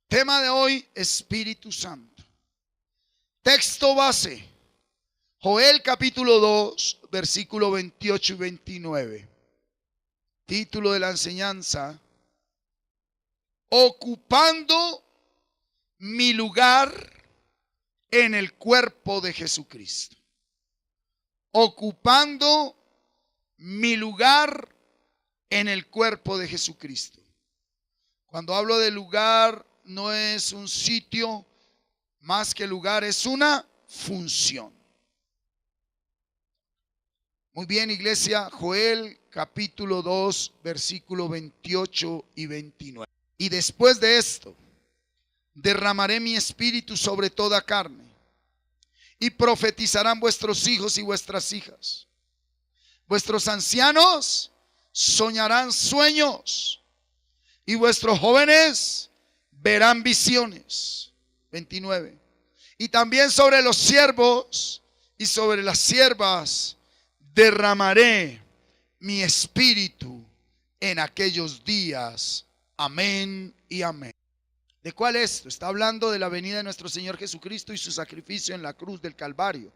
Tema de hoy, Espíritu Santo. Texto base, Joel capítulo 2, versículo 28 y 29. Título de la enseñanza: ocupando mi lugar en el cuerpo de Jesucristo. Ocupando mi lugar en el cuerpo de Jesucristo. Cuando hablo de lugar, no es un sitio, más que lugar, es una función. Muy bien, iglesia. Joel capítulo 2, versículo 28 y 29. Y después de esto, derramaré mi espíritu sobre toda carne, y profetizarán vuestros hijos y vuestras hijas. Vuestros ancianos soñarán sueños, y vuestros jóvenes verán visiones. 29. Y también sobre los siervos y sobre las siervas derramaré mi espíritu en aquellos días. Amén y amén. ¿De cuál es esto? Está hablando de la venida de nuestro Señor Jesucristo y su sacrificio en la cruz del Calvario.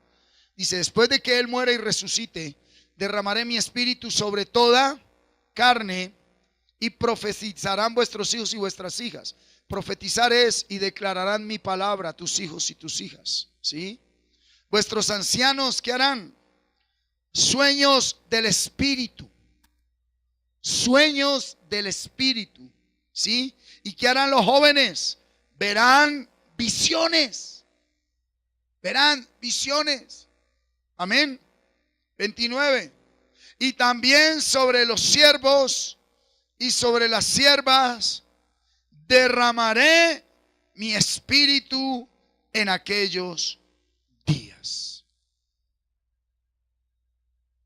Dice: después de que Él muera y resucite, derramaré mi espíritu sobre toda carne, y profetizarán vuestros hijos y vuestras hijas. Profetizar es: y declararán mi palabra a tus hijos y tus hijas. ¿Sí? Vuestros ancianos, ¿qué harán? Sueños del Espíritu. Sueños del Espíritu. ¿Sí? ¿Y qué harán los jóvenes? Verán visiones. Verán visiones. Amén. 29. Y también sobre los siervos y sobre las siervas derramaré mi espíritu en aquellos días.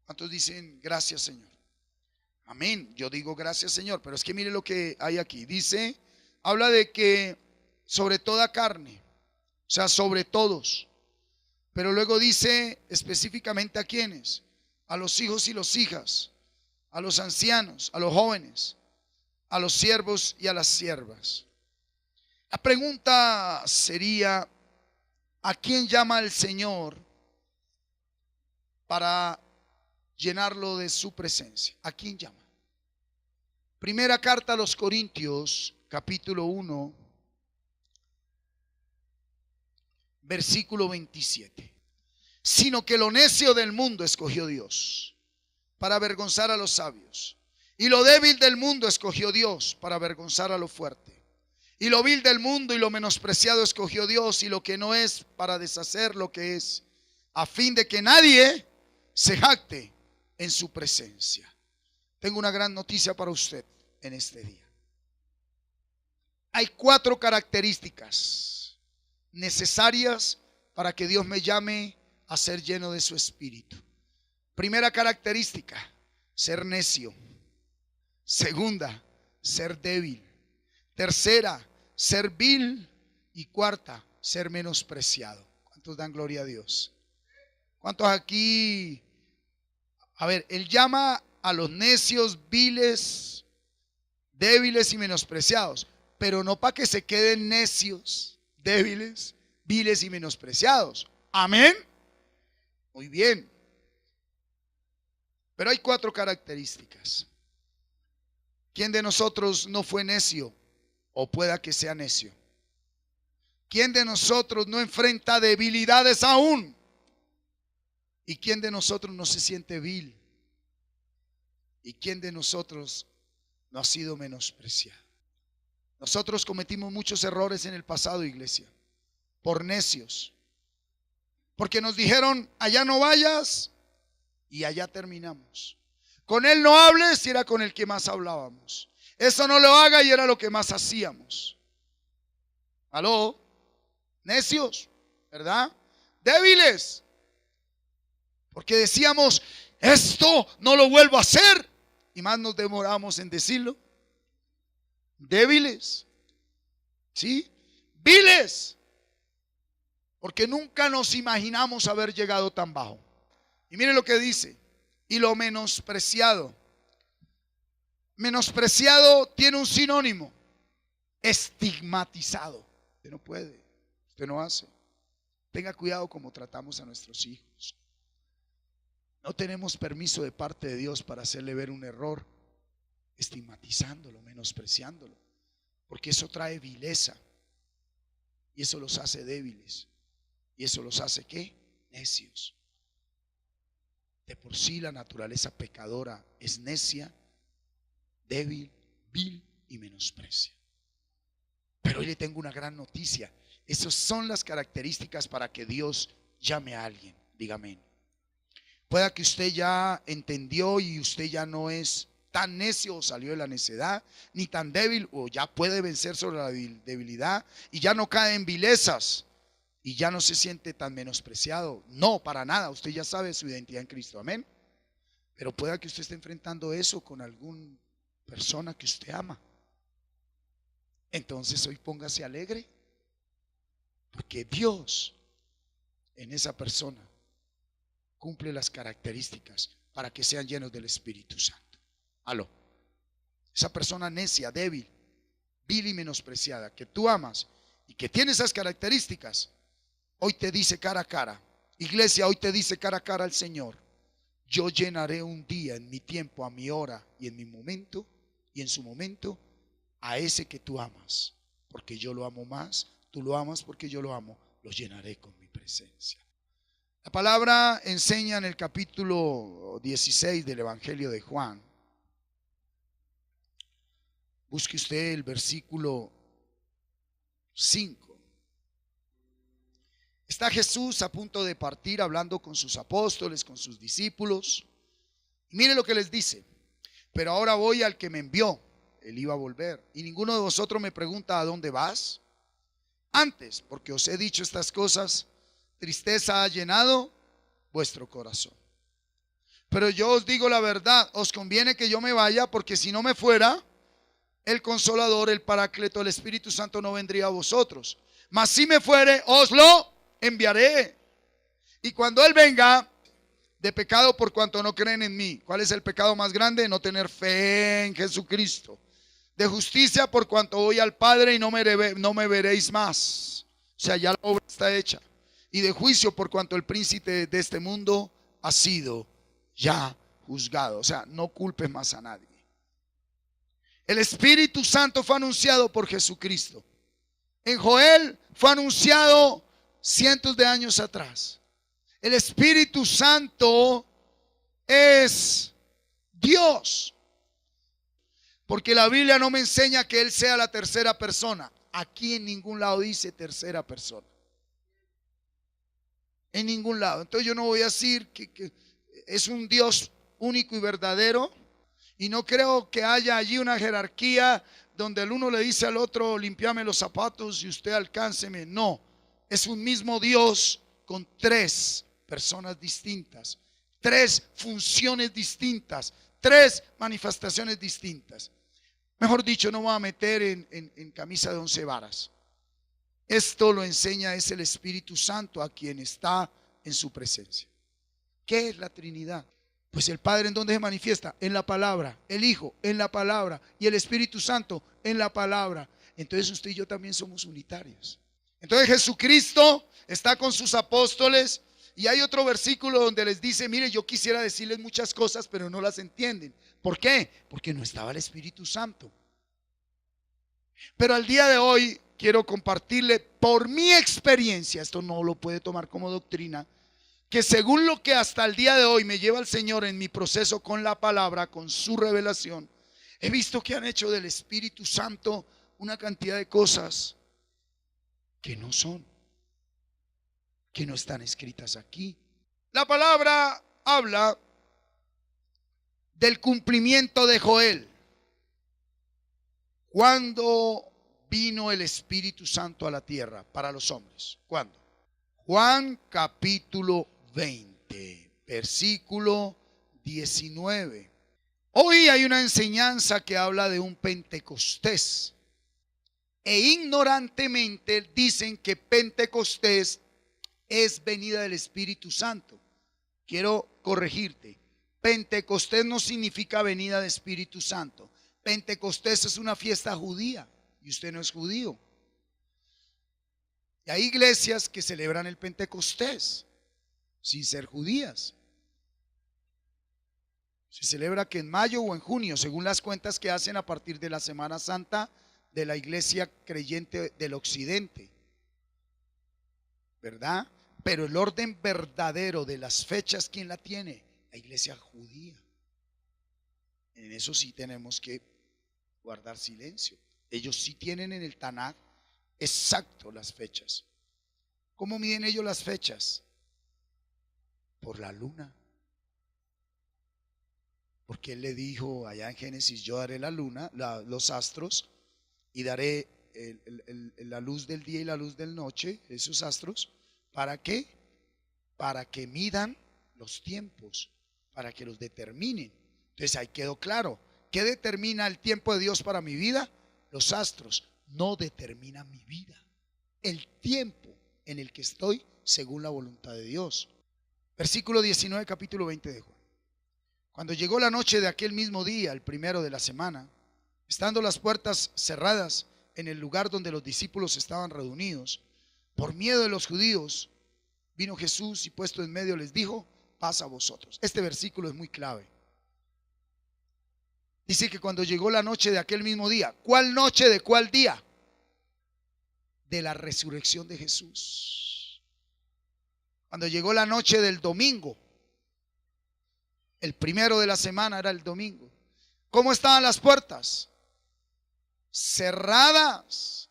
¿Cuántos dicen gracias, Señor? Amén. Yo digo gracias, Señor, pero es que mire lo que hay aquí. Dice, habla de que sobre toda carne, o sea, sobre todos. Pero luego dice específicamente a quiénes: a los hijos y las hijas, a los ancianos, a los jóvenes, a los siervos y a las siervas. La pregunta sería: ¿a quién llama el Señor para llenarlo de su presencia? ¿A quién llama? Primera carta a los Corintios, capítulo 1, versículo 27. Sino que lo necio del mundo escogió Dios para avergonzar a los sabios, y lo débil del mundo escogió Dios para avergonzar a lo fuerte. Y lo vil del mundo y lo menospreciado escogió Dios, y lo que no es, para deshacer lo que es, a fin de que nadie se jacte en su presencia. Tengo una gran noticia para usted en este día. Hay 4 características necesarias para que Dios me llame a ser lleno de su espíritu. Primera característica: ser necio. Segunda, ser débil. Tercera, ser vil. Y cuarta, ser menospreciado. ¿Cuántos dan gloria a Dios? ¿Cuántos aquí? A ver, Él llama a los necios, viles, débiles y menospreciados, pero no para que se queden necios, débiles, viles y menospreciados. Amén. Muy bien. Pero hay 4 características. ¿Quién de nosotros no fue necio o pueda que sea necio? ¿Quién de nosotros no enfrenta debilidades aún? ¿Y quién de nosotros no se siente vil? ¿Y quién de nosotros no ha sido menospreciado? Nosotros cometimos muchos errores en el pasado, iglesia, por necios, porque nos dijeron: allá no vayas, y allá terminamos. Con él no hables, y era con el que más hablábamos. Eso no lo haga, y era lo que más hacíamos. ¿Aló? Necios, ¿verdad? Débiles, porque decíamos: esto no lo vuelvo a hacer, y más nos demoramos en decirlo. Débiles, ¿sí? Viles, porque nunca nos imaginamos haber llegado tan bajo. Y mire lo que dice: y lo menospreciado. Menospreciado tiene un sinónimo: estigmatizado. Usted no puede, usted no hace. Tenga cuidado como tratamos a nuestros hijos. No tenemos permiso de parte de Dios para hacerle ver un error estigmatizándolo, menospreciándolo, porque eso trae vileza y eso los hace débiles y eso los hace ¿qué? Necios. De por sí la naturaleza pecadora es necia, débil, vil y menosprecia. Pero hoy le tengo una gran noticia. Esas son las características para que Dios llame a alguien. Dígame. Pueda que usted ya entendió y usted ya no es tan necio o salió de la necedad, ni tan débil, o ya puede vencer sobre la debilidad y ya no cae en vilezas y ya no se siente tan menospreciado. No, para nada. Usted ya sabe su identidad en Cristo. Amén. Pero pueda que usted esté enfrentando eso con alguna persona que usted ama. Entonces hoy póngase alegre, porque Dios en esa persona cumple las características para que sean llenos del Espíritu Santo. Aló. Esa persona necia, débil, vil y menospreciada que tú amas y que tiene esas características, hoy te dice cara a cara, iglesia, hoy te dice cara a cara al Señor: yo llenaré un día en mi tiempo, a mi hora y en mi momento y en su momento a ese que tú amas, porque yo lo amo más, tú lo amas porque yo lo amo, lo llenaré con mi presencia. La palabra enseña en el capítulo 16 del Evangelio de Juan. Busque usted el versículo 5. Está Jesús a punto de partir, hablando con sus apóstoles, con sus discípulos. Y mire lo que les dice: pero ahora voy al que me envió. Él iba a volver. Y ninguno de vosotros me pregunta: ¿a dónde vas? Antes, porque os he dicho estas cosas, tristeza ha llenado vuestro corazón. Pero yo os digo la verdad, os conviene que yo me vaya, porque si no me fuera, el Consolador, el Paráclito, el Espíritu Santo no vendría a vosotros. Mas si me fuere, os lo enviaré. Y cuando Él venga, de pecado por cuanto no creen en mí. ¿Cuál es el pecado más grande? No tener fe en Jesucristo. De justicia por cuanto voy al Padre y no me veréis más. O sea, ya la obra está hecha. Y de juicio por cuanto el príncipe de este mundo ha sido ya juzgado. O sea, no culpes más a nadie. El Espíritu Santo fue anunciado por Jesucristo. En Joel fue anunciado cientos de años atrás. El Espíritu Santo es Dios. Porque la Biblia no me enseña que Él sea la tercera persona. Aquí en ningún lado dice tercera persona. En ningún lado. Entonces yo no voy a decir que es un Dios único y verdadero. Y no creo que haya allí una jerarquía donde el uno le dice al otro: limpiame los zapatos y usted alcánceme. No, es un mismo Dios con tres personas distintas, tres funciones distintas, tres manifestaciones distintas. Mejor dicho, no me voy a meter en camisa de 11 varas. Esto lo enseña es el Espíritu Santo a quien está en su presencia. ¿Qué es la Trinidad? Pues el Padre, ¿en dónde se manifiesta? En la palabra. El Hijo en la palabra. Y el Espíritu Santo en la palabra. Entonces usted y yo también somos unitarios. Entonces Jesucristo está con sus apóstoles. Y hay otro versículo donde les dice: mire, yo quisiera decirles muchas cosas, pero no las entienden. ¿Por qué? Porque no estaba el Espíritu Santo. Pero al día de hoy quiero compartirle por mi experiencia, esto no lo puede tomar como doctrina, que según lo que hasta el día de hoy me lleva el Señor en mi proceso con la palabra, con su revelación, he visto que han hecho del Espíritu Santo una cantidad de cosas que no son, que no están escritas aquí. La palabra habla del cumplimiento de Joel. ¿Cuándo vino el Espíritu Santo a la tierra para los hombres? ¿Cuándo? Juan capítulo 20, versículo 19. Hoy hay una enseñanza que habla de un Pentecostés. E ignorantemente dicen que Pentecostés es venida del Espíritu Santo. Quiero corregirte. Pentecostés no significa venida del Espíritu Santo. Pentecostés es una fiesta judía y usted no es judío. Y hay iglesias que celebran el Pentecostés sin ser judías. Se celebra que en mayo o en junio, según las cuentas que hacen a partir de la Semana Santa de la iglesia creyente del occidente, ¿verdad? Pero el orden verdadero de las fechas, ¿quién la tiene? La iglesia judía. En eso sí tenemos que guardar silencio. Ellos sí tienen en el Tanaj exacto las fechas. ¿Cómo miden ellos las fechas? Por la luna. Porque él le dijo allá en Génesis: yo daré la luna, los astros, y daré la luz del día y la luz del noche, esos astros. ¿Para qué? Para que midan los tiempos, para que los determinen. Entonces ahí quedó claro. ¿Qué determina el tiempo de Dios para mi vida? Los astros. No determina mi vida, el tiempo en el que estoy según la voluntad de Dios. Versículo 19, capítulo 20 de Juan. Cuando llegó la noche de aquel mismo día, el primero de la semana, estando las puertas cerradas en el lugar donde los discípulos estaban reunidos, por miedo de los judíos, vino Jesús y puesto en medio les dijo: paz a vosotros. Este versículo es muy clave. Dice que cuando llegó la noche de aquel mismo día. ¿Cuál noche de cuál día? De la resurrección de Jesús. Cuando llegó la noche del domingo, el primero de la semana era el domingo. ¿Cómo estaban las puertas? Cerradas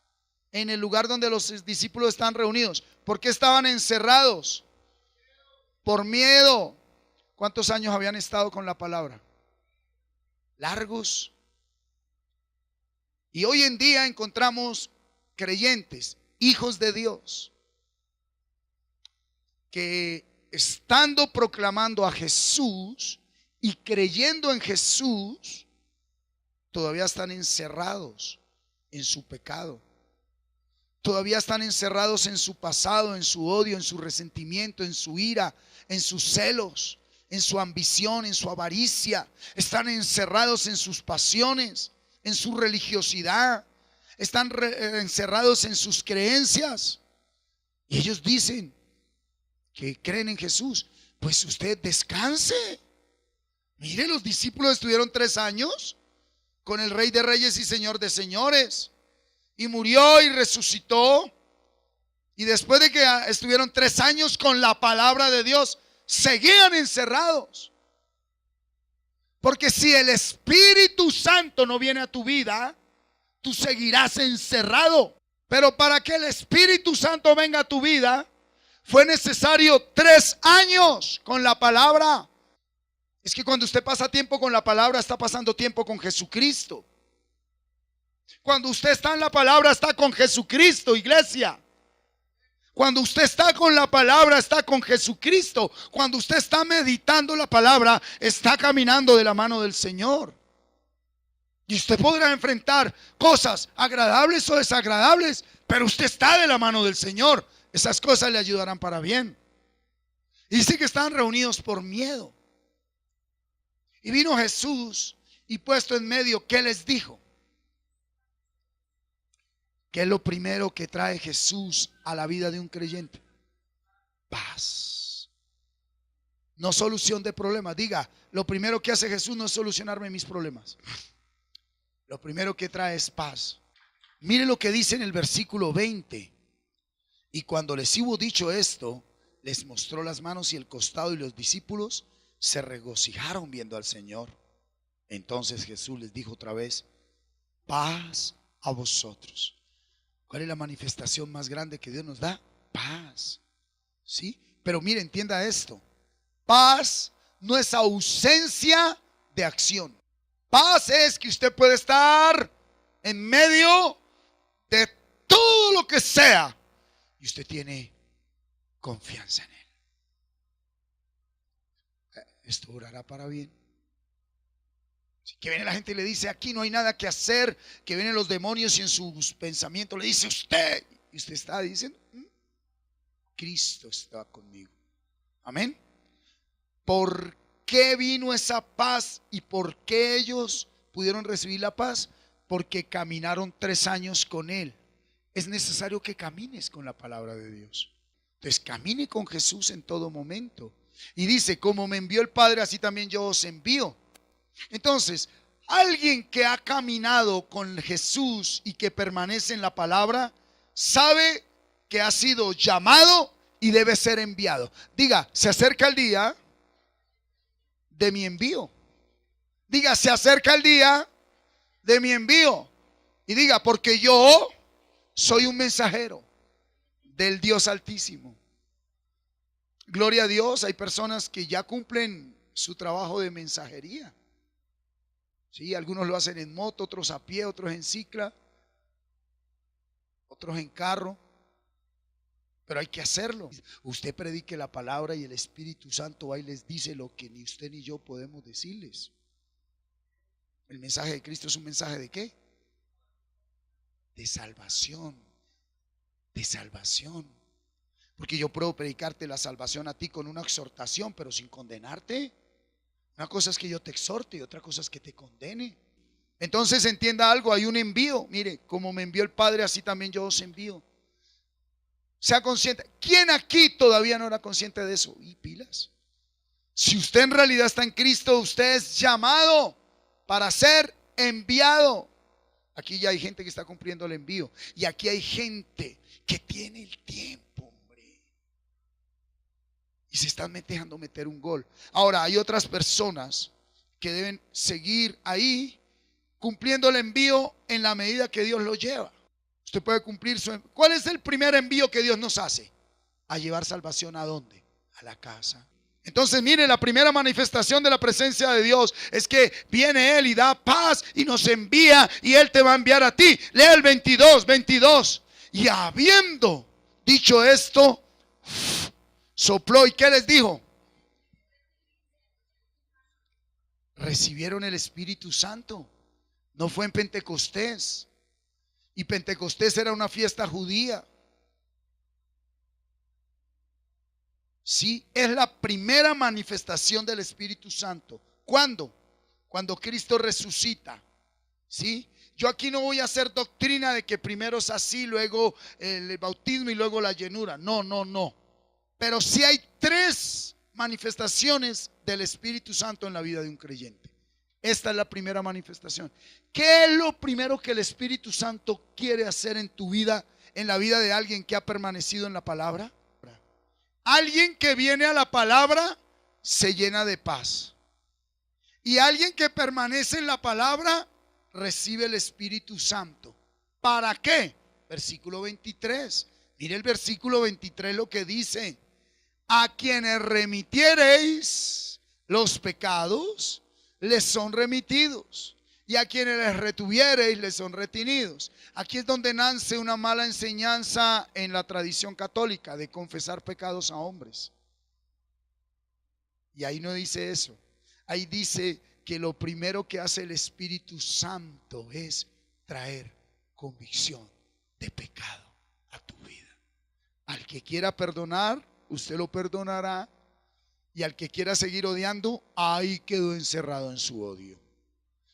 en el lugar donde los discípulos están reunidos. ¿Por qué estaban encerrados? Por miedo. ¿Cuántos años habían estado con la palabra? Largos. Y hoy en día encontramos creyentes, hijos de Dios, que estando proclamando a Jesús y creyendo en Jesús, todavía están encerrados en su pecado. Todavía están encerrados en su pasado, en su odio, en su resentimiento, en su ira, en sus celos, en su ambición, en su avaricia. Están encerrados en sus pasiones, en su religiosidad. Están encerrados en sus creencias. Y ellos dicen que creen en Jesús. Pues usted descanse. Mire, los discípulos estuvieron 3 años con el Rey de Reyes y Señor de Señores, y murió y resucitó. Y después de que estuvieron 3 años con la palabra de Dios, seguían encerrados. Porque si el Espíritu Santo no viene a tu vida, tú seguirás encerrado. Pero para que el Espíritu Santo venga a tu vida, fue necesario 3 años con la palabra. Es que cuando usted pasa tiempo con la palabra, está pasando tiempo con Jesucristo. Cuando usted está en la palabra, está con Jesucristo, iglesia. Cuando usted está con la palabra, está con Jesucristo. Cuando usted está meditando la palabra, está caminando de la mano del Señor. Y usted podrá enfrentar cosas agradables o desagradables, pero usted está de la mano del Señor. Esas cosas le ayudarán para bien. Y dice que estaban reunidos por miedo. Y vino Jesús y puesto en medio, ¿qué les dijo? ¿Qué es lo primero que trae Jesús a la vida de un creyente? Paz. No solución de problemas. Diga, lo primero que hace Jesús no es solucionarme mis problemas. Lo primero que trae es paz. Mire lo que dice en el versículo 20. Y cuando les hubo dicho esto, les mostró las manos y el costado, y los discípulos se regocijaron viendo al Señor. Entonces Jesús les dijo otra vez: paz a vosotros. ¿Cuál es la manifestación más grande que Dios nos da? Paz. ¿Sí? Pero mire, entienda esto. Paz no es ausencia de acción. Paz es que usted puede estar en medio de todo lo que sea y usted tiene confianza en Él. Esto orará para bien. Que viene la gente y le dice: aquí no hay nada que hacer. Que vienen los demonios y en sus pensamientos le dice: usted. Y usted está diciendo: Cristo está conmigo. Amén. ¿Por qué vino esa paz y por qué ellos pudieron recibir la paz? porque caminaron 3 años con Él. Es necesario que camines con la palabra de Dios. Entonces camine con Jesús en todo momento. Y dice, como me envió el Padre, así también yo os envío. Entonces, alguien que ha caminado con Jesús y que permanece en la palabra, sabe que ha sido llamado y debe ser enviado. Diga, se acerca el día de mi envío. Diga, se acerca el día de mi envío. Y diga, porque yo soy un mensajero del Dios Altísimo. Gloria a Dios, hay personas que ya cumplen su trabajo de mensajería. Sí, algunos lo hacen en moto, otros a pie, otros en cicla, otros en carro. Pero hay que hacerlo. Usted predique la palabra y el Espíritu Santo va y les dice lo que ni usted ni yo podemos decirles. El mensaje de Cristo es un mensaje ¿de qué? De salvación. De salvación. Porque yo puedo predicarte la salvación a ti con una exhortación, pero sin condenarte. Una cosa es que yo te exhorte y otra cosa es que te condene. Entonces entienda algo, hay un envío. Mire, como me envió el Padre, así también yo os envío. Sea consciente. ¿Quién aquí todavía no era consciente de eso? Y pilas. Si usted en realidad está en Cristo, usted es llamado para ser enviado. Aquí ya hay gente que está cumpliendo el envío. Y aquí hay gente que tiene el tiempo, hombre. Y se están dejando meter un gol. Ahora, hay otras personas que deben seguir ahí cumpliendo el envío en la medida que Dios lo lleva. Usted puede cumplir su envío. ¿Cuál es el primer envío que Dios nos hace? A llevar salvación ¿a dónde? A la casa. Entonces mire, la primera manifestación de la presencia de Dios es que viene Él y da paz y nos envía y Él te va a enviar a ti. Lea el 22. Y habiendo dicho esto, sopló. ¿Y qué les dijo? Recibieron el Espíritu Santo. No fue en Pentecostés. Y Pentecostés era una fiesta judía. Sí, es la primera manifestación del Espíritu Santo. ¿Cuándo? Cuando Cristo resucita. Sí, yo aquí no voy a hacer doctrina de que primero es así, luego el bautismo y luego la llenura. No. Pero sí hay 3 manifestaciones del Espíritu Santo en la vida de un creyente. Esta es la primera manifestación. ¿Qué es lo primero que el Espíritu Santo quiere hacer en tu vida, en la vida de alguien que ha permanecido en la palabra? Alguien que viene a la palabra se llena de paz. Y alguien que permanece en la palabra recibe el Espíritu Santo. ¿Para qué? Versículo 23. Mire el versículo 23 lo que dice. A quienes remitiereis los pecados, les son remitidos. Y a quienes les retuviereis, les son retenidos. Aquí es donde nace una mala enseñanza en la tradición católica de confesar pecados a hombres. Y ahí no dice eso. Ahí dice que lo primero que hace el Espíritu Santo es traer convicción de pecado a tu vida. Al que quiera perdonar, usted lo perdonará. Y al que quiera seguir odiando, ahí quedó encerrado en su odio.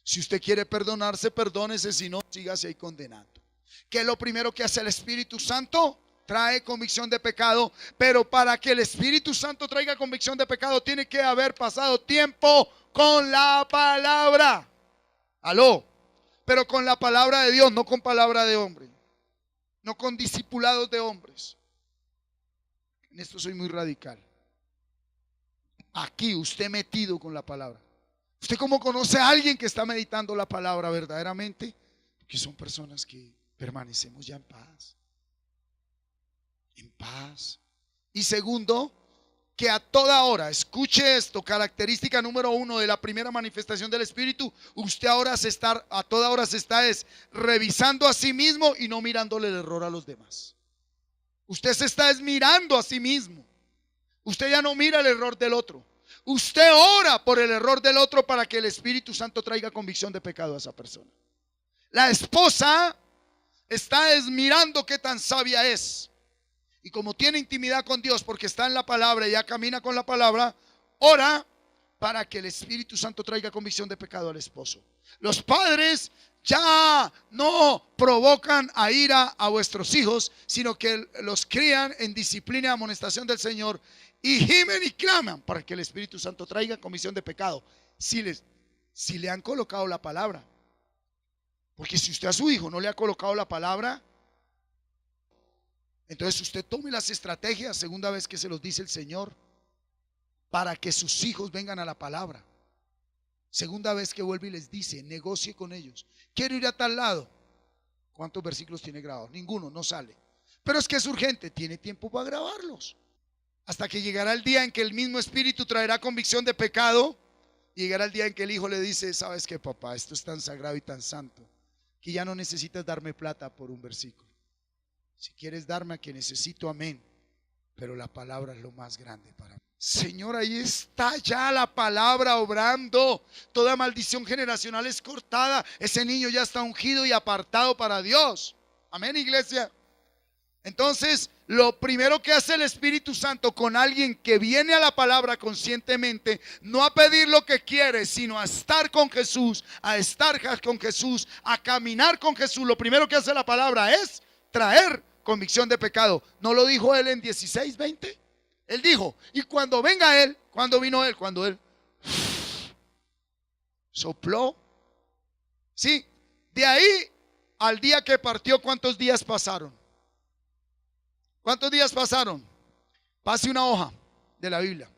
Si usted quiere perdonarse, perdónese, si no, sígase ahí condenando. ¿Qué es lo primero que hace el Espíritu Santo? Trae convicción de pecado. Pero para que el Espíritu Santo traiga convicción de pecado, tiene que haber pasado tiempo con la palabra. Aló. Pero con la palabra de Dios, no con palabra de hombre. No con discipulados de hombres. En esto soy muy radical. Aquí usted metido con la palabra. ¿Usted cómo conoce a alguien que está meditando la palabra verdaderamente? Porque son personas que permanecemos ya en paz. En paz. Y segundo, que a toda hora, escuche esto, característica número 1 de la primera manifestación del Espíritu, usted ahora a toda hora se está revisando a sí mismo y no mirándole el error a los demás. Usted se está mirando a sí mismo. Usted ya no mira el error del otro. Usted ora por el error del otro para que el Espíritu Santo traiga convicción de pecado a esa persona. La esposa está mirando qué tan sabia es. Y como tiene intimidad con Dios porque está en la palabra y ya camina con la palabra, ora para que el Espíritu Santo traiga convicción de pecado al esposo. Los padres ya no provocan a ira a vuestros hijos, sino que los crían en disciplina y amonestación del Señor, y gimen y claman para que el Espíritu Santo traiga comisión de pecado. Si le han colocado la palabra. Porque si usted a su hijo no le ha colocado la palabra, entonces usted tome las estrategias, segunda vez que se los dice el Señor, para que sus hijos vengan a la palabra. Segunda vez que vuelve y les dice, negocie con ellos. Quiero ir a tal lado. ¿Cuántos versículos tiene grabados? Ninguno, no sale. Pero es que es urgente, tiene tiempo para grabarlos. Hasta que llegará el día en que el mismo Espíritu traerá convicción de pecado. Y llegará el día en que el hijo le dice, ¿sabes qué, papá? Esto es tan sagrado y tan santo que ya no necesitas darme plata por un versículo. Si quieres darme a que necesito, amén. Pero la palabra es lo más grande para mí. Señor, ahí está ya la palabra obrando. Toda maldición generacional es cortada. Ese niño ya está ungido y apartado para Dios. Amén, iglesia. Entonces, lo primero que hace el Espíritu Santo con alguien que viene a la palabra conscientemente, no a pedir lo que quiere, sino a estar con Jesús, a caminar con Jesús. Lo primero que hace la palabra es traer convicción de pecado. ¿No lo dijo él en 16:20? Él dijo, y cuando venga él, cuando vino él, cuando él sopló. Sí, de ahí al día que partió, ¿cuántos días pasaron? ¿Cuántos días pasaron? Pase una hoja de la Biblia.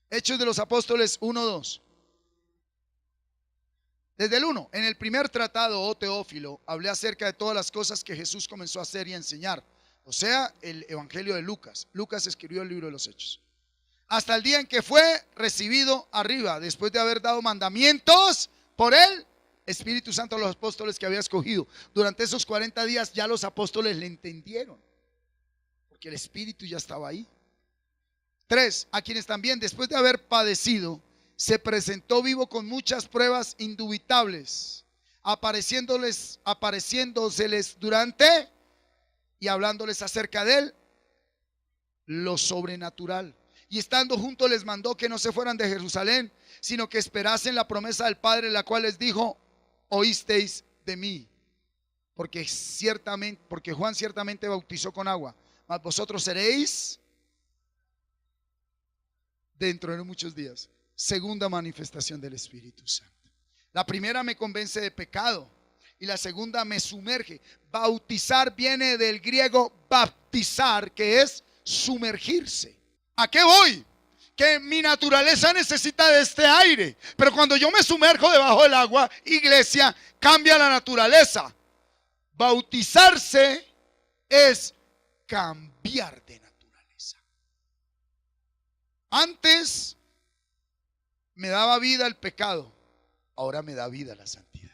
Hechos de los Apóstoles 1:2. Desde el 1, en el primer tratado, oh Teófilo, hablé acerca de todas las cosas que Jesús comenzó a hacer y a enseñar. O sea, el Evangelio de Lucas. Lucas escribió el libro de los Hechos. Hasta el día en que fue recibido arriba, después de haber dado mandamientos por él, Espíritu Santo a los apóstoles que había escogido. Durante esos 40 días ya los apóstoles le entendieron, porque el Espíritu ya estaba ahí. 3, a quienes también después de haber padecido, se presentó vivo con muchas pruebas indubitables, apareciéndoseles durante y hablándoles acerca de él, lo sobrenatural. Y estando juntos les mandó que no se fueran de Jerusalén, sino que esperasen la promesa del Padre, la cual les dijo, oísteis de mí. Porque Juan ciertamente bautizó con agua, mas vosotros seréis dentro de muchos días segunda manifestación del Espíritu Santo. La primera me convence de pecado y la segunda me sumerge. Bautizar viene del griego baptizar, que es sumergirse. ¿A qué voy? Que mi naturaleza necesita de este aire, pero cuando yo me sumerjo debajo del agua, iglesia, cambia la naturaleza. Bautizarse es cambiar de naturaleza. Antes me daba vida el pecado, ahora me da vida la santidad.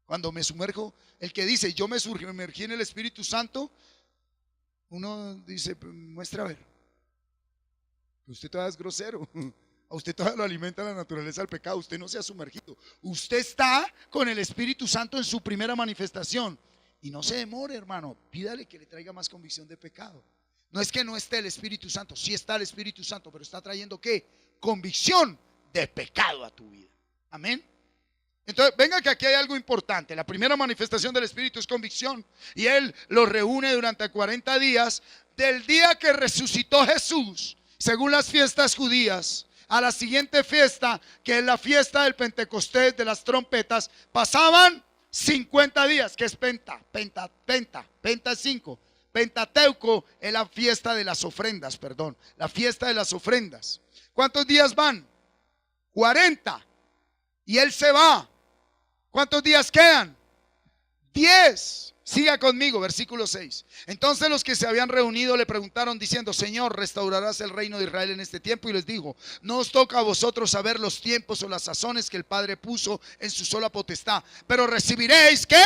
Cuando me sumerjo, el que dice yo me sumergí en el Espíritu Santo, uno dice, muestra a ver. Usted todavía es grosero. A usted todavía lo alimenta la naturaleza del pecado. Usted no se ha sumergido. Usted está con el Espíritu Santo en su primera manifestación. Y no se demore, hermano. Pídale que le traiga más convicción de pecado. No es que no esté el Espíritu Santo. Sí está el Espíritu Santo, pero está trayendo ¿qué? Convicción de pecado a tu vida. Amén. Entonces, venga que aquí hay algo importante. La primera manifestación del Espíritu es convicción. Y Él los reúne durante 40 días. Del día que resucitó Jesús, según las fiestas judías, a la siguiente fiesta, que es la fiesta del Pentecostés, de las trompetas, pasaban 50 días, que es Penta es 5. Pentateuco es la fiesta de las ofrendas, la fiesta de las ofrendas. ¿Cuántos días van? 40. Y Él se va. ¿Cuántos días quedan? 10. Siga conmigo, versículo 6. Entonces los que se habían reunido le preguntaron diciendo, Señor, ¿restaurarás el reino de Israel en este tiempo? Y les dijo, no os toca a vosotros saber los tiempos o las sazones que el Padre puso en su sola potestad, pero recibiréis, ¿qué?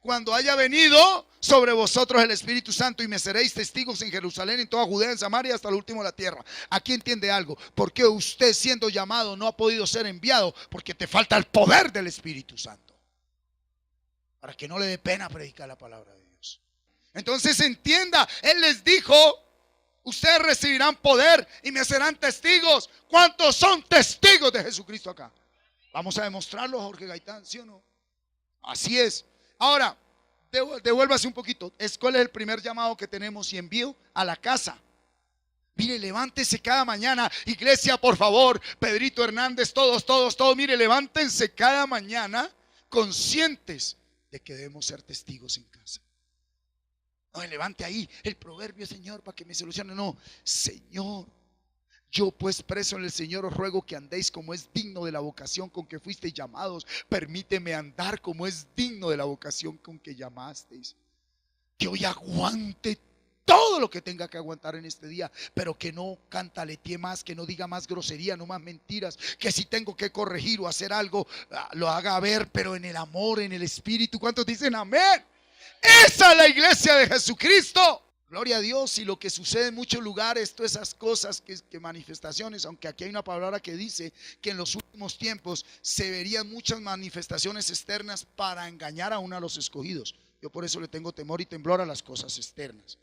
Cuando haya venido sobre vosotros el Espíritu Santo, y me seréis testigos en Jerusalén, en toda Judea, en Samaria, hasta lo último de la tierra. Aquí entiende algo. ¿Por qué usted, siendo llamado, no ha podido ser enviado? Porque te falta el poder del Espíritu Santo, para que no le dé pena predicar la palabra de Dios. Entonces entienda, Él les dijo, ustedes recibirán poder y me serán testigos. ¿Cuántos son testigos de Jesucristo acá? Vamos a demostrarlo, Jorge Gaitán, ¿sí o no? Así es. Ahora, devuélvase un poquito. ¿Cuál es el primer llamado que tenemos y envío? A la casa. Mire, levántese cada mañana, iglesia, por favor, Pedrito Hernández, todos, mire, levántense cada mañana conscientes de que debemos ser testigos en casa. No me levante ahí el proverbio, Señor, para que me solucione. No, Señor, yo pues preso en el Señor os ruego que andéis como es digno de la vocación con que fuisteis llamados. Permíteme andar como es digno de la vocación con que llamasteis. Que hoy aguante todo lo que tenga que aguantar en este día, pero que no cantaletee más, que no diga más grosería, no más mentiras. Que si tengo que corregir o hacer algo, lo haga ver, pero en el amor, en el espíritu. ¿Cuántos dicen amén? Esa es la iglesia de Jesucristo. Gloria a Dios. Y lo que sucede en muchos lugares, todas esas cosas que manifestaciones, aunque aquí hay una palabra que dice que en los últimos tiempos se verían muchas manifestaciones externas para engañar aún a los escogidos. Yo por eso le tengo temor y temblor a las cosas externas.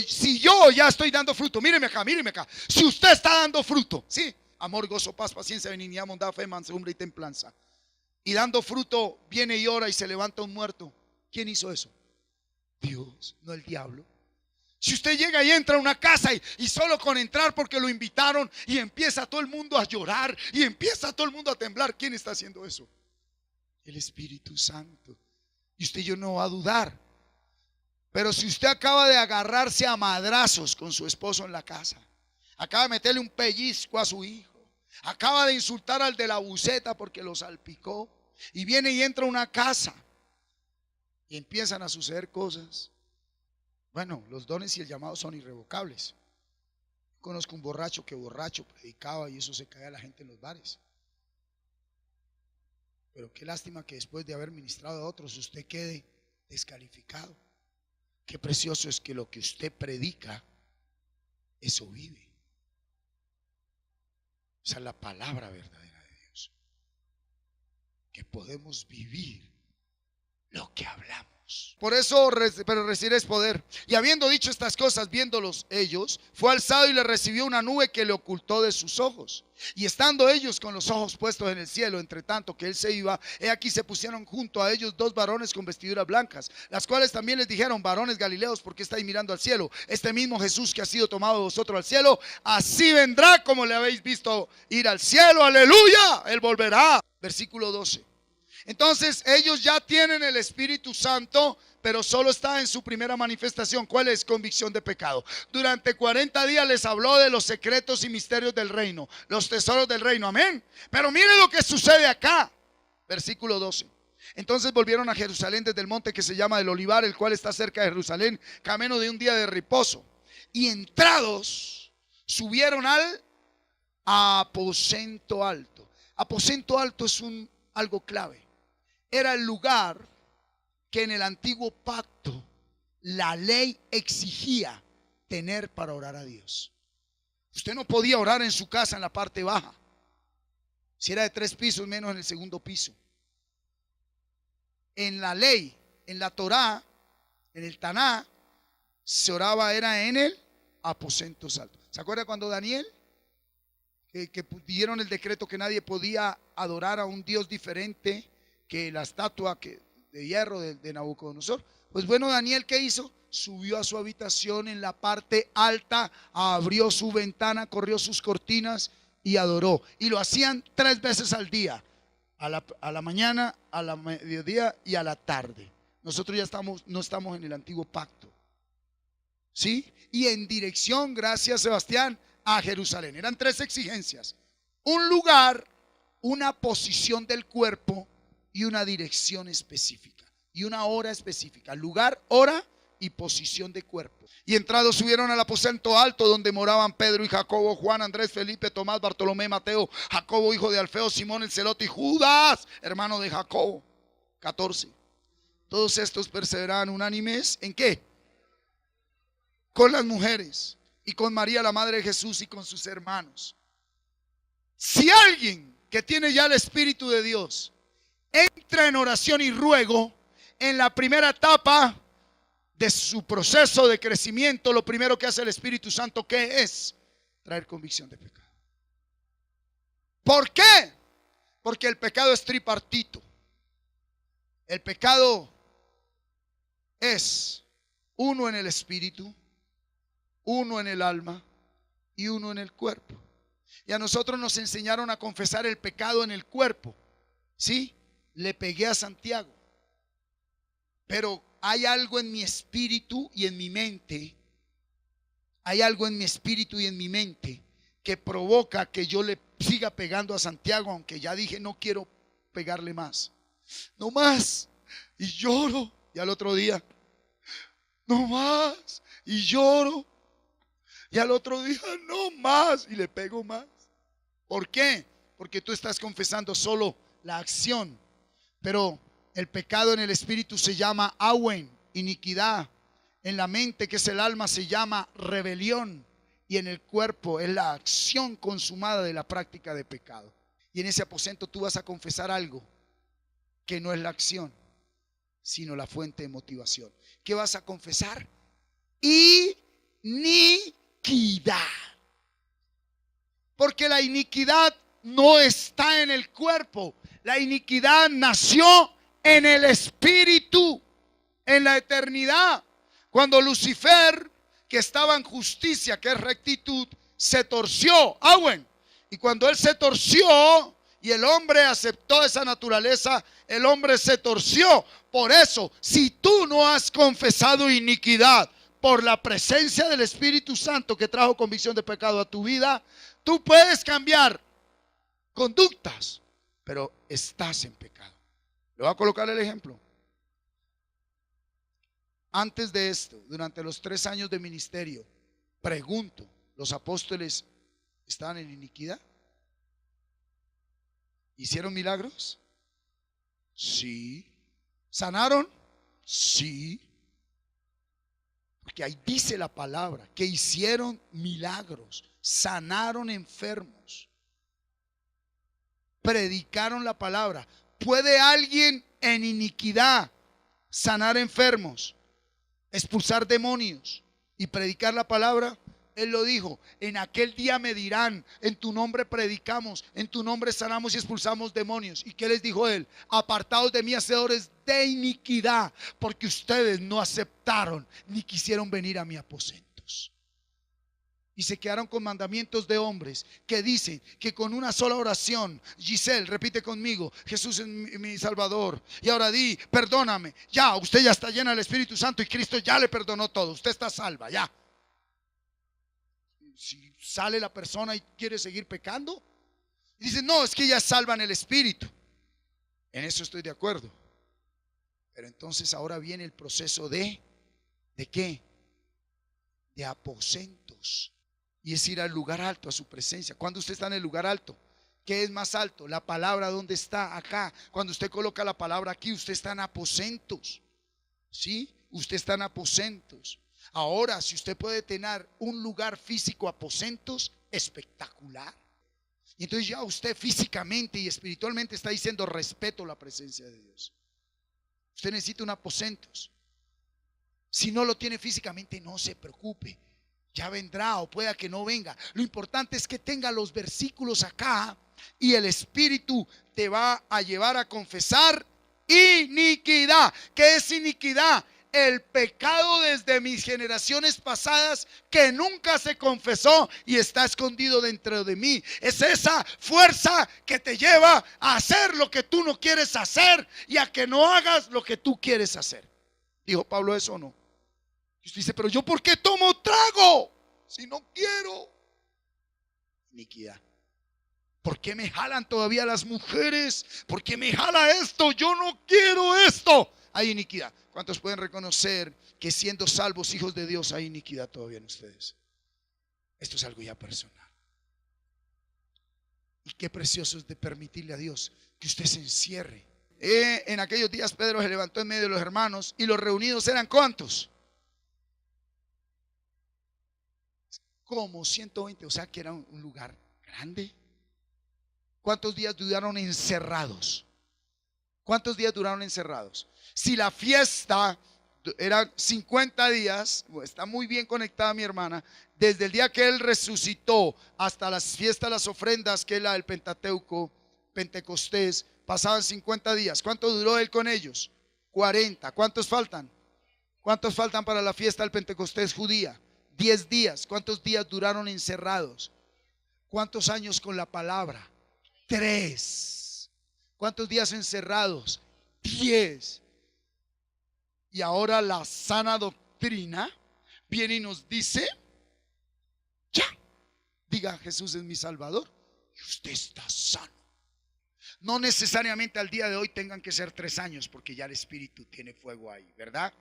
Si yo ya estoy dando fruto, míreme acá. Si usted está dando fruto, sí, amor, gozo, paz, paciencia, benignidad, bondad, fe, mansedumbre y templanza, y dando fruto, viene y ora y se levanta un muerto. ¿Quién hizo eso? Dios, no el diablo. Si usted llega y entra a una casa y solo con entrar porque lo invitaron y empieza todo el mundo a llorar y empieza todo el mundo a temblar, ¿quién está haciendo eso? El Espíritu Santo. Y usted y yo no va a dudar. Pero si usted acaba de agarrarse a madrazos con su esposo en la casa, acaba de meterle un pellizco a su hijo, acaba de insultar al de la buceta porque lo salpicó, y viene y entra a una casa y empiezan a suceder cosas. Bueno, los dones y el llamado son irrevocables. Conozco un borracho que borracho predicaba y eso se cae a la gente en los bares. Pero qué lástima que después de haber ministrado a otros usted quede descalificado. Qué precioso es que lo que usted predica, eso vive. Esa es la palabra verdadera de Dios. Que podemos vivir lo que hablamos. Por eso, pero recibiréis poder. Y habiendo dicho estas cosas, viéndolos ellos, fue alzado y le recibió una nube que le ocultó de sus ojos. Y estando ellos con los ojos puestos en el cielo, entre tanto que él se iba, he aquí se pusieron junto a ellos dos varones con vestiduras blancas, las cuales también les dijeron: varones galileos, ¿por qué estáis mirando al cielo? Este mismo Jesús que ha sido tomado de vosotros al cielo, así vendrá como le habéis visto ir al cielo. Aleluya, él volverá. Versículo 12. Entonces ellos ya tienen el Espíritu Santo, pero solo está en su primera manifestación. ¿Cuál es? Convicción de pecado. Durante 40 días les habló de los secretos y misterios del reino, los tesoros del reino. Amén. Pero mire lo que sucede acá. Versículo 12. Entonces volvieron a Jerusalén desde el monte que se llama del Olivar, el cual está cerca de Jerusalén, camino de un día de reposo. Y entrados, subieron al aposento alto. Aposento alto es algo clave. Era el lugar que en el antiguo pacto la ley exigía tener para orar a Dios. Usted no podía orar en su casa en la parte baja. Si era de 3 pisos, menos en el segundo piso. En la ley, en la Torá, en el Taná, se oraba era en el aposento alto. ¿Se acuerda cuando Daniel que dieron el decreto que nadie podía adorar a un Dios diferente que la estatua de hierro de Nabucodonosor? Pues bueno, Daniel, ¿qué hizo? Subió a su habitación en la parte alta, abrió su ventana, corrió sus cortinas y adoró. Y lo hacían 3 veces al día, a la mañana, a la mediodía y a la tarde. Nosotros ya no estamos en el antiguo pacto, ¿sí? Y en dirección, gracias Sebastián, a Jerusalén. Eran 3 exigencias: un lugar, una posición del cuerpo y una dirección específica y una hora específica. Lugar, hora y posición de cuerpo. Y entrados subieron al aposento alto donde moraban Pedro y Jacobo, Juan, Andrés, Felipe, Tomás, Bartolomé, Mateo, Jacobo hijo de Alfeo, Simón el celote y Judas hermano de Jacobo. 14. Todos estos perseveraban unánimes ¿en qué? Con las mujeres y con María la madre de Jesús y con sus hermanos. Si alguien que tiene ya el Espíritu de Dios entra en oración y ruego, en la primera etapa de su proceso de crecimiento, lo primero que hace el Espíritu Santo, ¿qué es? Traer convicción de pecado. ¿Por qué? Porque el pecado es tripartito. El pecado es uno en el espíritu, uno en el alma y uno en el cuerpo. Y a nosotros nos enseñaron a confesar el pecado en el cuerpo. ¿Sí? Le pegué a Santiago. Pero hay algo en mi espíritu y en mi mente. Hay algo en mi espíritu y en mi mente que provoca que yo le siga pegando a Santiago, aunque ya dije no quiero pegarle más. No más. Y lloro. Y al otro día, no más. Y lloro. Y al otro día, no más. Y le pego más. ¿Por qué? Porque tú estás confesando solo la acción. Pero el pecado en el espíritu se llama awen, iniquidad. En la mente, que es el alma, se llama rebelión. Y en el cuerpo es la acción consumada de la práctica de pecado. Y en ese aposento tú vas a confesar algo que no es la acción, sino la fuente de motivación. ¿Qué vas a confesar? Iniquidad. Porque la iniquidad no está en el cuerpo. La iniquidad nació en el espíritu, en la eternidad. Cuando Lucifer, que estaba en justicia, que es rectitud, se torció. Bueno. Y cuando él se torció y el hombre aceptó esa naturaleza, el hombre se torció. Por eso, si tú no has confesado iniquidad por la presencia del Espíritu Santo que trajo convicción de pecado a tu vida, tú puedes cambiar conductas, pero estás en pecado. Le voy a colocar el ejemplo. Antes de esto, durante los 3 años de ministerio, pregunto, ¿los apóstoles estaban en iniquidad? ¿Hicieron milagros? Sí. ¿Sanaron? Sí. Porque ahí dice la palabra que hicieron milagros, sanaron enfermos, predicaron la palabra. ¿Puede alguien en iniquidad sanar enfermos, expulsar demonios y predicar la palabra? Él lo dijo: en aquel día me dirán, en tu nombre predicamos, en tu nombre sanamos y expulsamos demonios. ¿Y qué les dijo él? Apartados de mí, hacedores de iniquidad, porque ustedes no aceptaron ni quisieron venir a mi aposentos. Y se quedaron con mandamientos de hombres que dicen que con una sola oración, Giselle, repite conmigo: Jesús es mi Salvador. Y ahora di: perdóname. Ya, usted ya está llena del Espíritu Santo y Cristo ya le perdonó todo. Usted está salva, ya. Si sale la persona y quiere seguir pecando, y dice: no, es que ella es salva en el Espíritu. En eso estoy de acuerdo. Pero entonces ahora viene el proceso ¿de qué? De aposentos. Y es ir al lugar alto, a su presencia. Cuando usted está en el lugar alto, ¿qué es más alto? La palabra, ¿dónde está? Acá. Cuando usted coloca la palabra aquí, usted está en aposentos. ¿Sí? Usted está en aposentos. Ahora, si usted puede tener un lugar físico, aposentos, espectacular. Y entonces ya usted físicamente y espiritualmente está diciendo: respeto la presencia de Dios. Usted necesita un aposentos. Si no lo tiene físicamente, no se preocupe, ya vendrá, o pueda que no venga. Lo importante es que tenga los versículos acá, y el Espíritu te va a llevar a confesar iniquidad. ¿Qué es iniquidad? El pecado desde mis generaciones pasadas que nunca se confesó y está escondido dentro de mí. Es esa fuerza que te lleva a hacer lo que tú no quieres hacer y a que no hagas lo que tú quieres hacer. ¿Dijo Pablo eso o no? Y usted dice: pero yo ¿por qué tomo trago si no quiero? Iniquidad. ¿Por qué me jalan todavía las mujeres? ¿Por qué me jala esto? Yo no quiero esto. Hay iniquidad. ¿Cuántos pueden reconocer que siendo salvos, hijos de Dios, hay iniquidad todavía en ustedes? Esto es algo ya personal. Y qué precioso es de permitirle a Dios que usted se encierre. En aquellos días Pedro se levantó en medio de los hermanos, y los reunidos eran ¿cuántos? Como 120, o sea que era un lugar grande. ¿Cuántos días duraron encerrados? ¿Cuántos días duraron encerrados? Si la fiesta era 50 días, está muy bien conectada mi hermana, desde el día que él resucitó hasta las fiestas, las ofrendas, que es la del Pentateuco, Pentecostés, pasaban 50 días. ¿Cuánto duró él con ellos? 40. ¿Cuántos faltan? ¿Cuántos faltan para la fiesta del Pentecostés judía? 10 días. ¿Cuántos días duraron encerrados? ¿Cuántos años con la palabra? 3. ¿Cuántos días encerrados? 10. Y ahora la sana doctrina viene y nos dice: ya, diga, Jesús es mi Salvador y usted está sano. No necesariamente al día de hoy tengan que ser 3 años, porque ya el Espíritu tiene fuego ahí, ¿verdad?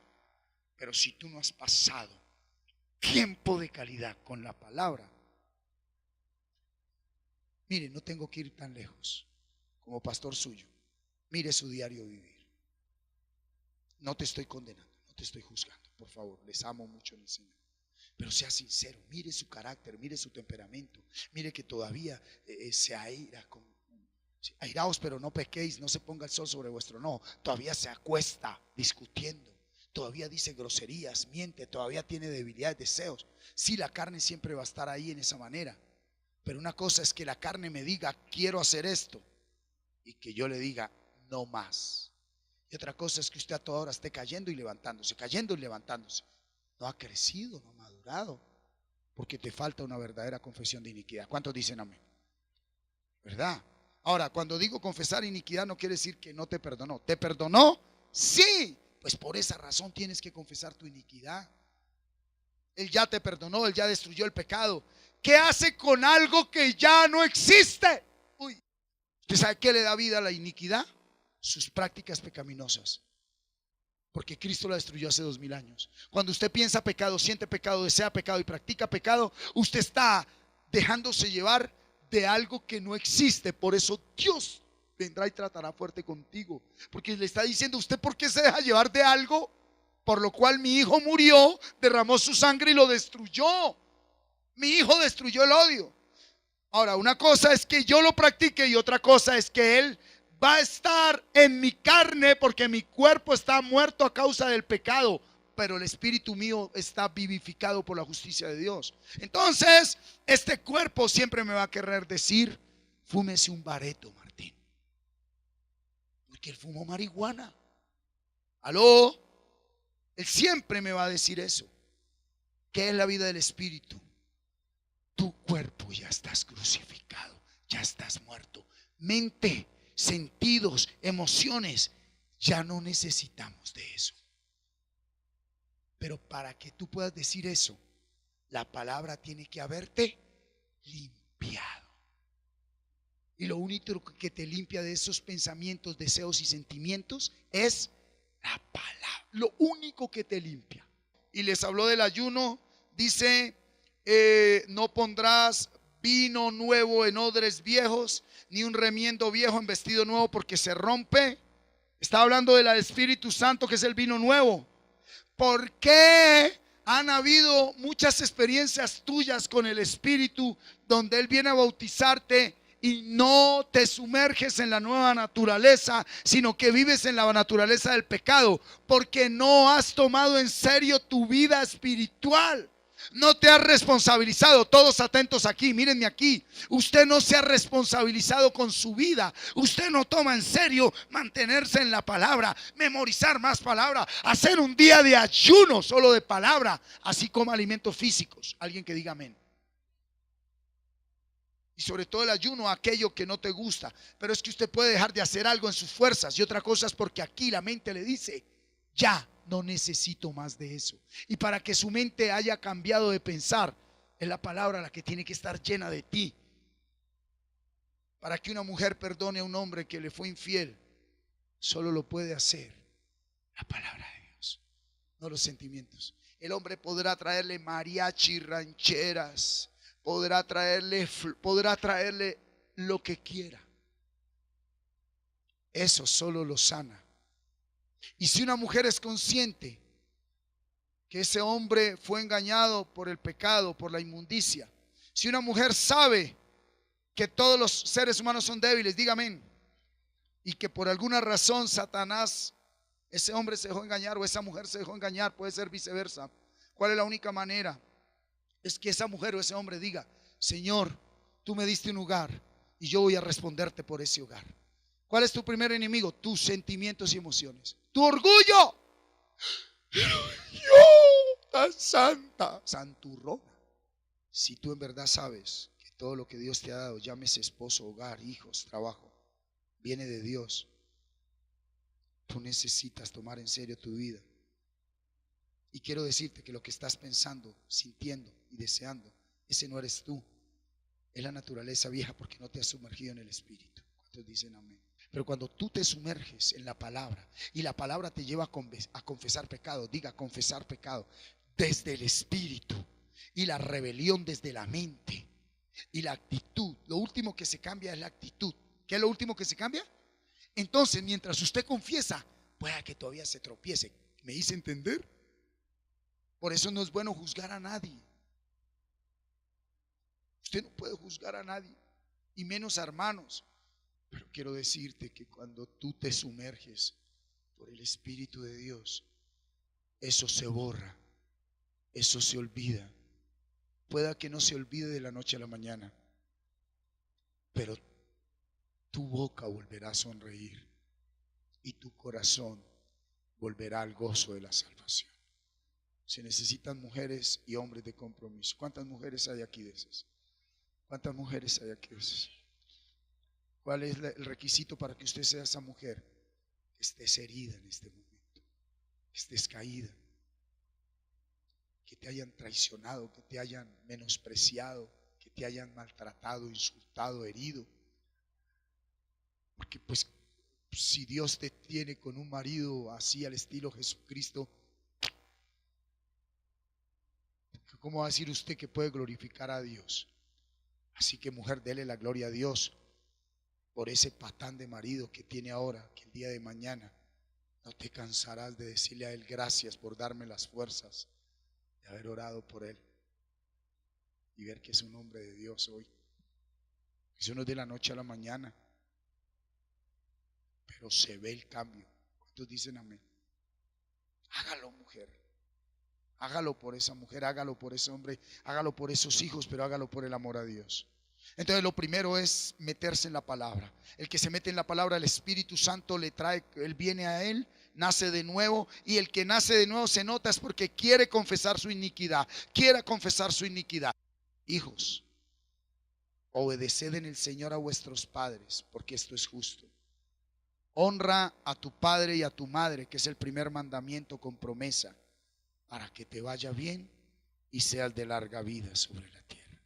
Pero si tú no has pasado tiempo de calidad con la palabra, mire, no tengo que ir tan lejos. Como pastor suyo, mire su diario vivir. No te estoy condenando, no te estoy juzgando, por favor, les amo mucho en el Señor. Pero sea sincero, mire su carácter, mire su temperamento, mire que todavía se aira con... Airaos, pero no pequéis, no se ponga el sol sobre vuestro no. Todavía se acuesta discutiendo, todavía dice groserías, miente, todavía tiene debilidades, deseos. Sí, la carne siempre va a estar ahí en esa manera. Pero una cosa es que la carne me diga quiero hacer esto y que yo le diga no más. Y otra cosa es que usted a toda hora esté cayendo y levantándose, cayendo y levantándose. No ha crecido, no ha madurado, porque te falta una verdadera confesión de iniquidad. ¿Cuántos dicen amén? ¿Verdad? Ahora, cuando digo confesar iniquidad no quiere decir que no te perdonó. ¿Te perdonó? Sí. Pues por esa razón tienes que confesar tu iniquidad. Él ya te perdonó, Él ya destruyó el pecado. ¿Qué hace con algo que ya no existe? Uy, ¿usted sabe qué le da vida a la iniquidad? Sus prácticas pecaminosas. Porque Cristo la destruyó hace 2000 años. Cuando usted piensa pecado, siente pecado, desea pecado y practica pecado, usted está dejándose llevar de algo que no existe. Por eso Dios vendrá y tratará fuerte contigo, porque le está diciendo: ¿usted por qué se deja llevar de algo por lo cual mi hijo murió, derramó su sangre y lo destruyó? Mi hijo destruyó el odio. Ahora, una cosa es que yo lo practique y otra cosa es que él va a estar en mi carne, porque mi cuerpo está muerto a causa del pecado, pero el espíritu mío está vivificado por la justicia de Dios. Entonces, este cuerpo siempre me va a querer decir: fúmese un bareto, Martín, porque él fumó marihuana. Aló, él siempre me va a decir eso. ¿Qué es la vida del espíritu? Tu cuerpo ya estás crucificado, ya estás muerto. Mente, sentidos, emociones, ya no necesitamos de eso. Pero para que tú puedas decir eso, la palabra tiene que haberte limpiado. Y lo único que te limpia de esos pensamientos, deseos y sentimientos es la palabra. Lo único que te limpia. Y les habló del ayuno. Dice: no pondrás vino nuevo en odres viejos, ni un remiendo viejo en vestido nuevo, porque se rompe. Está hablando del Espíritu Santo, que es el vino nuevo. ¿Por qué han habido muchas experiencias tuyas con el Espíritu, donde Él viene a bautizarte y no te sumerges en la nueva naturaleza, sino que vives en la naturaleza del pecado? Porque no has tomado en serio tu vida espiritual. No te has responsabilizado. Todos atentos aquí, mírenme aquí. Usted no se ha responsabilizado con su vida. Usted no toma en serio mantenerse en la palabra, memorizar más palabra, hacer un día de ayuno solo de palabra, así como alimentos físicos. Alguien que diga amén. Y sobre todo el ayuno a aquello que no te gusta. Pero es que usted puede dejar de hacer algo en sus fuerzas. Y otra cosa es porque aquí la mente le dice: ya no necesito más de eso. Y para que su mente haya cambiado de pensar, es la palabra la que tiene que estar llena de ti. Para que una mujer perdone a un hombre que le fue infiel, solo lo puede hacer la palabra de Dios, no los sentimientos. El hombre podrá traerle mariachi, rancheras, podrá traerle lo que quiera. Eso solo lo sana. Y si una mujer es consciente que ese hombre fue engañado por el pecado, por la inmundicia, si una mujer sabe que todos los seres humanos son débiles, dígame, y que por alguna razón Satanás, ese hombre se dejó engañar o esa mujer se dejó engañar, puede ser viceversa, ¿cuál es la única manera? Es que esa mujer o ese hombre diga: Señor, tú me diste un hogar y yo voy a responderte por ese hogar. ¿Cuál es tu primer enemigo? Tus sentimientos y emociones. tu orgullo. Yo, tan santa, santurrona. Si tú en verdad sabes que todo lo que Dios te ha dado, llámese esposo, hogar, hijos, trabajo, viene de Dios, tú necesitas tomar en serio tu vida. Y quiero decirte que lo que estás pensando, sintiendo y deseando, ese no eres tú, es la naturaleza vieja, porque no te has sumergido en el Espíritu. ¿Cuántos dicen amén? Pero cuando tú te sumerges en la palabra y la palabra te lleva a confesar pecado, diga confesar pecado desde el Espíritu, y la rebelión desde la mente y la actitud. Lo último que se cambia es la actitud. ¿Qué es lo último que se cambia? Entonces, mientras usted confiesa, pueda que todavía se tropiece. ¿Me hice entender? Por eso no es bueno juzgar a nadie. Usted no puede juzgar a nadie, y menos a hermanos. Pero quiero decirte que cuando tú te sumerges por el Espíritu de Dios, eso se borra, eso se olvida. Pueda que no se olvide de la noche a la mañana, pero tu boca volverá a sonreír y tu corazón volverá al gozo de la salvación. Se necesitan mujeres y hombres de compromiso. ¿Cuántas mujeres hay aquí de esas? ¿Cuántas mujeres hay aquí de esas? ¿Cuál es el requisito para que usted sea esa mujer? Que estés herida en este momento, que estés caída, que te hayan traicionado, que te hayan menospreciado, que te hayan maltratado, insultado, herido. Porque pues si Dios te tiene con un marido así al estilo Jesucristo, ¿cómo va a decir usted que puede glorificar a Dios? Así que mujer, dele la gloria a Dios por ese patán de marido que tiene ahora, que el día de mañana no te cansarás de decirle a él gracias por darme las fuerzas de haber orado por él y ver que es un hombre de Dios hoy. Eso no es de la noche a la mañana, pero se ve el cambio. ¿Cuántos dicen amén? Hágalo, mujer, hágalo por esa mujer, hágalo por ese hombre, hágalo por esos hijos, pero hágalo por el amor a Dios. Entonces lo primero es meterse en la palabra. El que se mete en la palabra, el Espíritu Santo le trae, él viene a él, nace de nuevo, y el que nace de nuevo se nota es porque quiere confesar su iniquidad, quiere confesar su iniquidad. Hijos, obedeced en el Señor a vuestros padres, porque esto es justo. Honra a tu padre y a tu madre, que es el primer mandamiento con promesa, para que te vaya bien y seas de larga vida sobre la tierra.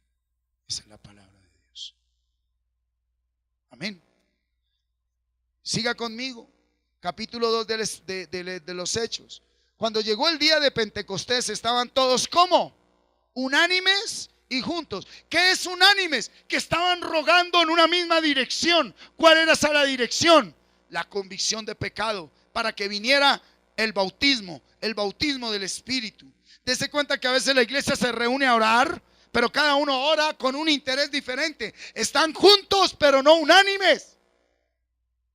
Esa es la palabra de Dios. Amén. Siga conmigo. Capítulo 2 de los Hechos. Cuando llegó el día de Pentecostés, estaban todos ¿cómo? Unánimes y juntos. ¿Qué es unánimes? Que estaban rogando en una misma dirección. ¿Cuál era esa la dirección? La convicción de pecado, para que viniera el bautismo del Espíritu. Dese cuenta que a veces la iglesia se reúne a orar, pero cada uno ora con un interés diferente. Están juntos, pero no unánimes.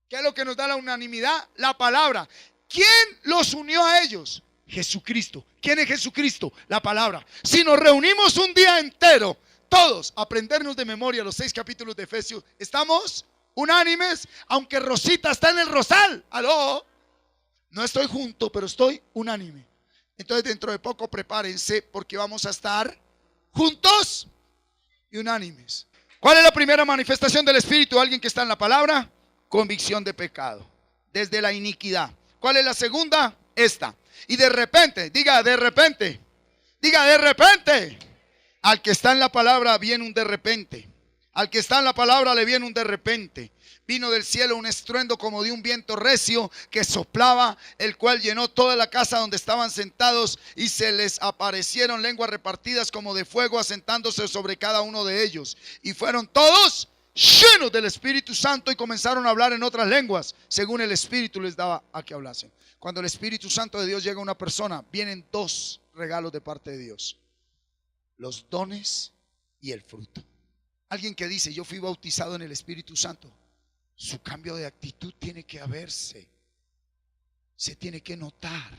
¿Qué es lo que nos da la unanimidad? La palabra. ¿Quién los unió a ellos? Jesucristo. ¿Quién es Jesucristo? La palabra. Si nos reunimos un día entero, todos, a aprendernos de memoria los 6 capítulos de Efesios, estamos unánimes, aunque Rosita está en el rosal. Aló, no estoy junto, pero estoy unánime. Entonces dentro de poco prepárense, porque vamos a estar juntos y unánimes. ¿Cuál es la primera manifestación del Espíritu? Alguien que está en la palabra. Convicción de pecado, desde la iniquidad. ¿Cuál es la segunda? Esta. Y de repente, diga de repente, diga de repente. Al que está en la palabra viene un de repente. Al que está en la palabra le viene un de repente. Vino del cielo un estruendo como de un viento recio que soplaba, el cual llenó toda la casa donde estaban sentados, y se les aparecieron lenguas repartidas como de fuego, asentándose sobre cada uno de ellos. Y fueron todos llenos del Espíritu Santo y comenzaron a hablar en otras lenguas, según el Espíritu les daba a que hablasen. Cuando el Espíritu Santo de Dios llega a una persona, vienen 2 regalos de parte de Dios: los dones y el fruto. Alguien que dice yo fui bautizado en el Espíritu Santo, su cambio de actitud tiene que haberse, se tiene que notar.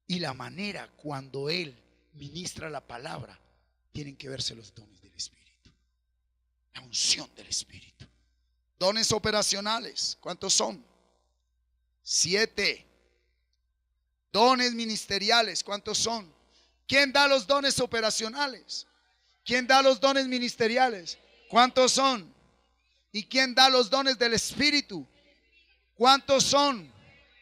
Y la manera cuando él ministra la palabra, tienen que verse los dones del Espíritu, la unción del Espíritu. Dones operacionales, ¿cuántos son? 7. Dones ministeriales, ¿cuántos son? ¿Quién da los dones operacionales? ¿Quién da los dones ministeriales? ¿Cuántos son? ¿Y quién da los dones del Espíritu? ¿Cuántos son?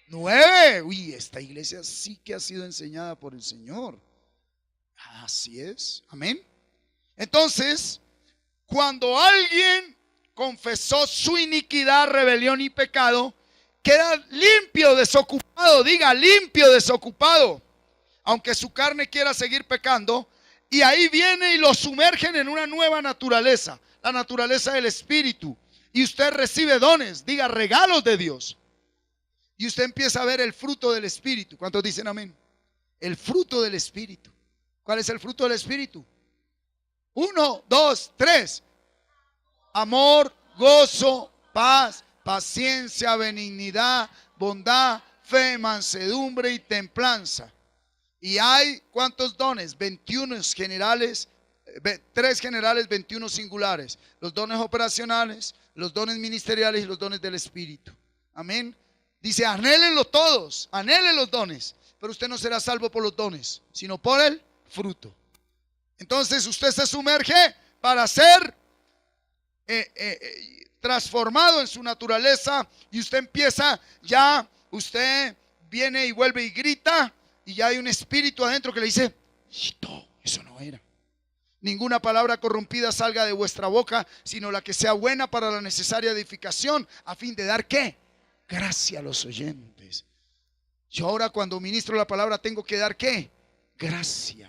9. Uy, esta iglesia sí que ha sido enseñada por el Señor. Así es, amén. Entonces, cuando alguien confesó su iniquidad, rebelión y pecado, queda limpio, desocupado. Diga, limpio, desocupado. Aunque su carne quiera seguir pecando, y ahí viene y lo sumergen en una nueva naturaleza, la naturaleza del Espíritu. Y usted recibe dones, diga, regalos de Dios. Y usted empieza a ver el fruto del Espíritu. ¿Cuántos dicen amén? El fruto del Espíritu. ¿Cuál es el fruto del Espíritu? 1, 2, 3. Amor, gozo, paz, paciencia, benignidad, bondad, fe, mansedumbre y templanza. Y hay ¿cuántos dones? 21 generales, 3 generales, 21 singulares. Los dones operacionales, los dones ministeriales y los dones del Espíritu. Amén. Dice, anhélenlo todos, anhelen los dones, pero usted no será salvo por los dones, sino por el fruto. Entonces usted se sumerge para ser transformado en su naturaleza, y usted empieza ya, usted viene y vuelve y grita, y ya hay un espíritu adentro que le dice, eso no era. Ninguna palabra corrompida salga de vuestra boca, sino la que sea buena para la necesaria edificación, a fin de dar ¿qué? Gracia a los oyentes. Yo ahora cuando ministro la palabra tengo que dar ¿qué? Gracia.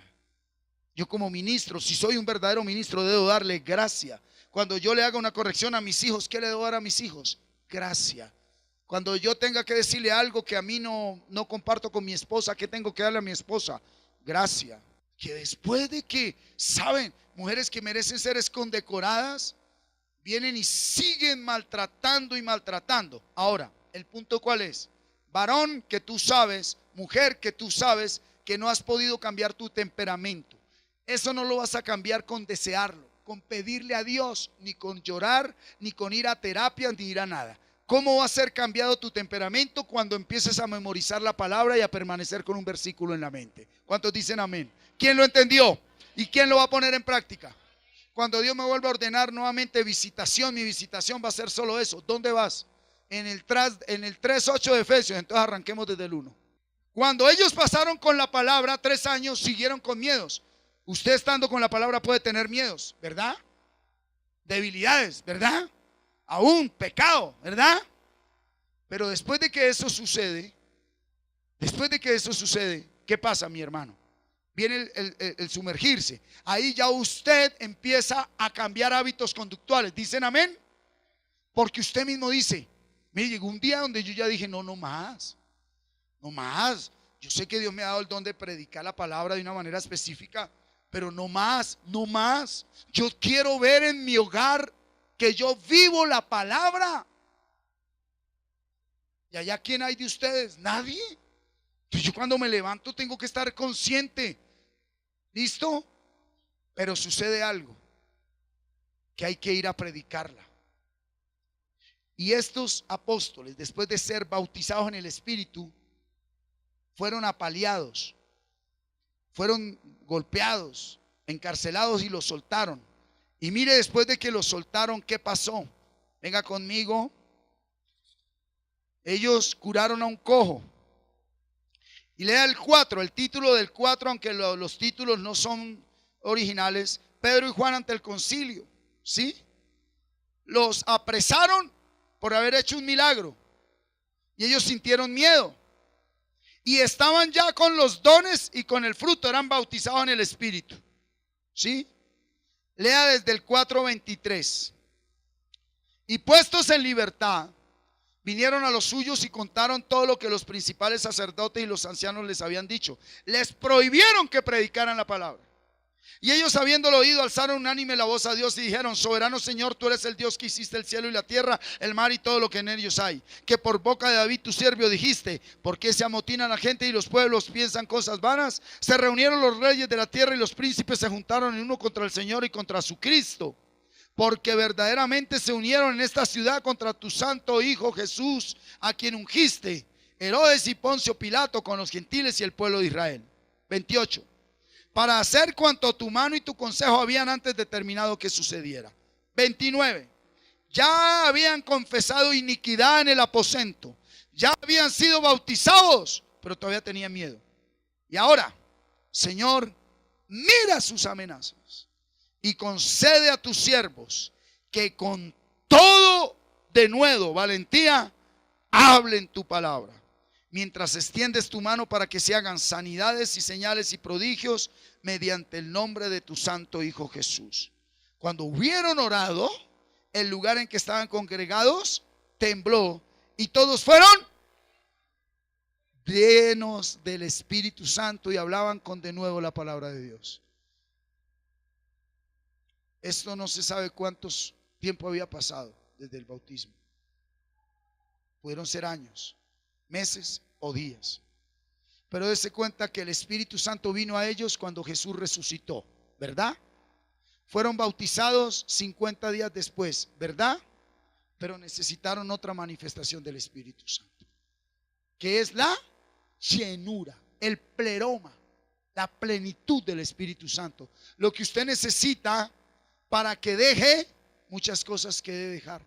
Yo como ministro, si soy un verdadero ministro, debo darle gracia. Cuando yo le haga una corrección a mis hijos, ¿qué le debo dar a mis hijos? Gracia. Cuando yo tenga que decirle algo que a mí no comparto con mi esposa, ¿qué tengo que darle a mi esposa? Gracia. Que después de que, saben, mujeres que merecen ser condecoradas, vienen y siguen maltratando y maltratando. Ahora, el punto ¿cuál es? Varón que tú sabes, mujer que tú sabes que no has podido cambiar tu temperamento. Eso no lo vas a cambiar con desearlo, con pedirle a Dios, ni con llorar, ni con ir a terapia, ni ir a nada. ¿Cómo va a ser cambiado tu temperamento? Cuando empieces a memorizar la palabra y a permanecer con un versículo en la mente. ¿Cuántos dicen amén? ¿Quién lo entendió? ¿Y quién lo va a poner en práctica? Cuando Dios me vuelva a ordenar nuevamente visitación, mi visitación va a ser solo eso. ¿Dónde vas? En el 3:8 de Efesios. Entonces arranquemos desde el 1. Cuando ellos pasaron con la palabra 3 años, siguieron con miedos. Usted estando con la palabra puede tener miedos, ¿verdad? Debilidades, ¿verdad? Aún pecado, ¿verdad? Pero después de que eso sucede, ¿qué pasa, mi hermano? Viene el sumergirse. Ahí ya usted empieza a cambiar hábitos conductuales. ¿Dicen amén? Porque usted mismo dice, mire, llegó un día donde yo ya dije, no más. Yo sé que Dios me ha dado el don de predicar la palabra de una manera específica, pero no más. Yo quiero ver en mi hogar que yo vivo la palabra. ¿Y allá quién hay de ustedes? Nadie. Entonces yo cuando me levanto tengo que estar consciente. ¿Listo? Pero sucede algo, que hay que ir a predicarla. Y estos apóstoles, después de ser bautizados en el Espíritu, fueron apaleados, fueron golpeados, encarcelados y los soltaron. Y mire, después de que los soltaron, ¿qué pasó? Venga conmigo. Ellos curaron a un cojo. Y lea el 4, el título del 4, aunque los títulos no son originales. Pedro y Juan ante el concilio, ¿sí? Los apresaron por haber hecho un milagro. Y ellos sintieron miedo. Y estaban ya con los dones y con el fruto, eran bautizados en el Espíritu, ¿sí? Lea desde el 4:23. Y puestos en libertad, vinieron a los suyos y contaron todo lo que los principales sacerdotes y los ancianos les habían dicho. Les prohibieron que predicaran la palabra. Y ellos, habiéndolo oído, alzaron unánime la voz a Dios y dijeron: soberano Señor, tú eres el Dios que hiciste el cielo y la tierra, el mar y todo lo que en ellos hay. Que por boca de David tu siervo dijiste: ¿por qué se amotinan la gente y los pueblos piensan cosas vanas? Se reunieron los reyes de la tierra y los príncipes se juntaron en uno contra el Señor y contra su Cristo. Porque verdaderamente se unieron en esta ciudad contra tu santo Hijo Jesús, a quien ungiste. Herodes y Poncio Pilato con los gentiles y el pueblo de Israel. 28. Para hacer cuanto tu mano y tu consejo habían antes determinado que sucediera. 29. Ya habían confesado iniquidad en el aposento. Ya habían sido bautizados, pero todavía tenían miedo. Y ahora, Señor, mira sus amenazas y concede a tus siervos que con todo denuedo, valentía, hablen tu palabra. Mientras extiendes tu mano para que se hagan sanidades y señales y prodigios mediante el nombre de tu santo Hijo Jesús. Cuando hubieron orado, el lugar en que estaban congregados tembló y todos fueron llenos del Espíritu Santo y hablaban con denuedo la palabra de Dios. Esto no se sabe cuántos tiempo había pasado desde el bautismo. Pudieron ser años, meses o días. Pero dése cuenta que el Espíritu Santo vino a ellos cuando Jesús resucitó, ¿verdad? Fueron bautizados 50 días después, ¿verdad? Pero necesitaron otra manifestación del Espíritu Santo, que es la llenura, el pleroma, la plenitud del Espíritu Santo. Lo que usted necesita para que deje muchas cosas que debe dejar.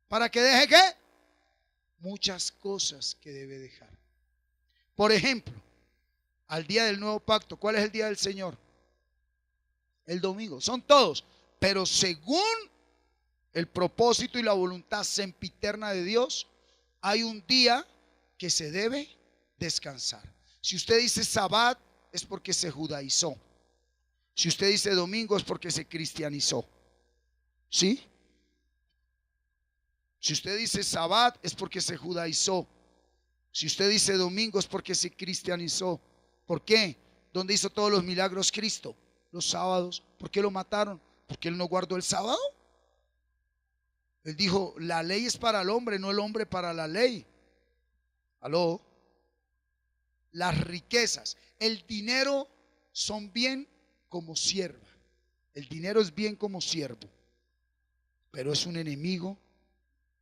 ¿Para que deje qué? Muchas cosas que debe dejar. Por ejemplo, al día del nuevo pacto, ¿cuál es el día del Señor? El domingo. Son todos, pero según el propósito y la voluntad sempiterna de Dios, hay un día que se debe descansar. Si usted dice Sabbat, es porque se judaizó. Si usted dice domingo, es porque se cristianizó. ¿Sí? Si usted dice Sabbat, es porque se judaizó. Si usted dice domingo, es porque se cristianizó. ¿Por qué? ¿Dónde hizo todos los milagros Cristo? Los sábados. ¿Por qué lo mataron? Porque Él no guardó el sábado. Él dijo, la ley es para el hombre, no el hombre para la ley. ¿Aló? Las riquezas, el dinero son bien como sierva. El dinero es bien como siervo, pero es un enemigo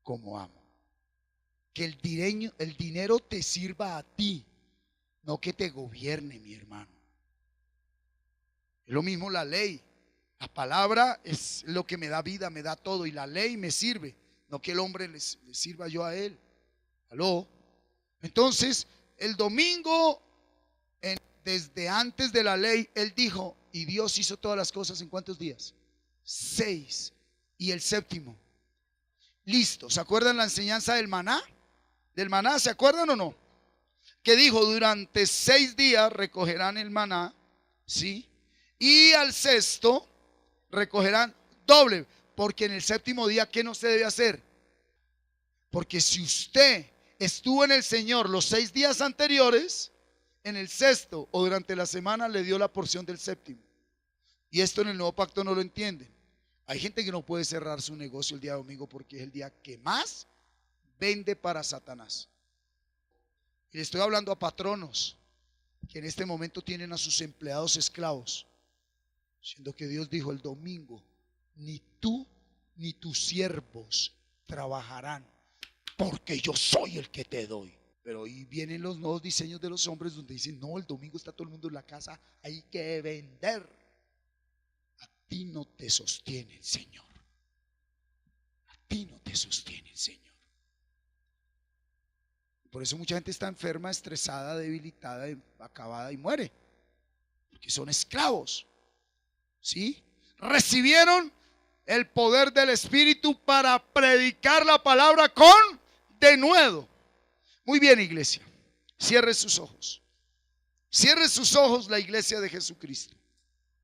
como amo. Que el dinero te sirva a ti, no que te gobierne, mi hermano. Es lo mismo la ley. La palabra es lo que me da vida, me da todo, y la ley me sirve, no que el hombre le sirva yo a él. ¿Aló? Entonces, el domingo, desde antes de la ley, él dijo, y Dios hizo todas las cosas ¿en cuántos días? 6. Y el séptimo. Listo. ¿Se acuerdan la enseñanza del maná? ¿Del maná se acuerdan o no? Que dijo, durante 6 días recogerán el maná, ¿sí? Y al sexto recogerán doble, porque en el séptimo día, ¿qué no se debe hacer? Porque si usted estuvo en el Señor los 6 días anteriores, en el sexto o durante la semana le dio la porción del séptimo. Y esto en el nuevo pacto no lo entienden. Hay gente que no puede cerrar su negocio el día domingo porque es el día que más vende para Satanás. Y le estoy hablando a patronos que en este momento tienen a sus empleados esclavos, siendo que Dios dijo el domingo, ni tú ni tus siervos trabajarán, porque yo soy el que te doy. Pero ahí vienen los nuevos diseños de los hombres donde dicen, no, el domingo está todo el mundo en la casa, hay que vender. A ti no te sostiene el Señor. A ti no te sostiene el Señor. Por eso mucha gente está enferma, estresada, debilitada, acabada y muere, porque son esclavos. ¿Sí? Recibieron el poder del Espíritu para predicar la palabra con denuedo. Muy bien, iglesia, cierre sus ojos. Cierre sus ojos, la iglesia de Jesucristo.